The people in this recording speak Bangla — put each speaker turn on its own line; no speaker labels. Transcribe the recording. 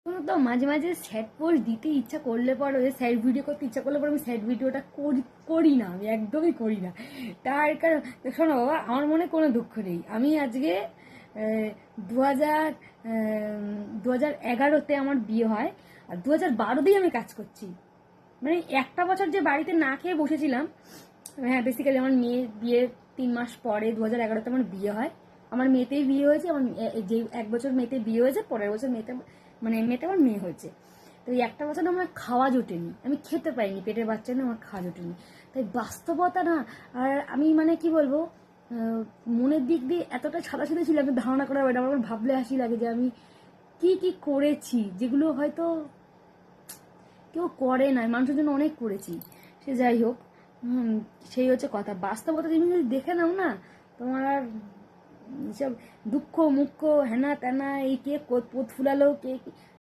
তো মাঝে মাঝে স্যাড পোস্ট দিতে ইচ্ছা করলে পরে, স্যাড ভিডিও করতে ইচ্ছা করলে পরে আমি স্যাড ভিডিওটা করি না, আমি একদমই করি না। তার কারণ শোনো বাবা, আমার মনে কোনো দুঃখ নেই। আমি আজকে 2011-তে আমার বিয়ে হয়, আর 2012তেই আমি কাজ করছি। মানে একটা বছর যে বাড়িতে না খেয়ে বসেছিলাম, হ্যাঁ বেসিক্যালি আমার মেয়ের বিয়ের 3 মাস পরে 2011তে আমার বিয়ে হয়। আমার মেয়েতেই বিয়ে হয়েছে, আমার যে 1 বছর মেয়েতে বিয়ে হয়েছে, পরের বছর মেয়েতে মেয়েতে আমার মেয়ে হয়েছে। তো এই একটা বছর আমার খাওয়া জোটেনি, আমি খেতে পাইনি, পেটের বাচ্চা না আমার খাওয়া জোটেনি। তাই বাস্তবতা না, আর আমি মানে কি বলবো, মনের দিক দিয়ে এতটা সাদাসিধে ছিল, আমি ধারণা করা পারি না। আমার ভাবলে হাসি লাগে যে আমি কি কি করেছি, যেগুলো হয়তো কেউ করে না, মানুষের জন্য অনেক করেছি। সে যাই হোক, সেই হচ্ছে কথা। বাস্তবতা তুমি যদি দেখে নাও না, তোমার আর সব দুঃখ মুখ্য হেনা তেনা, এই কে পোত ফুলালো, কে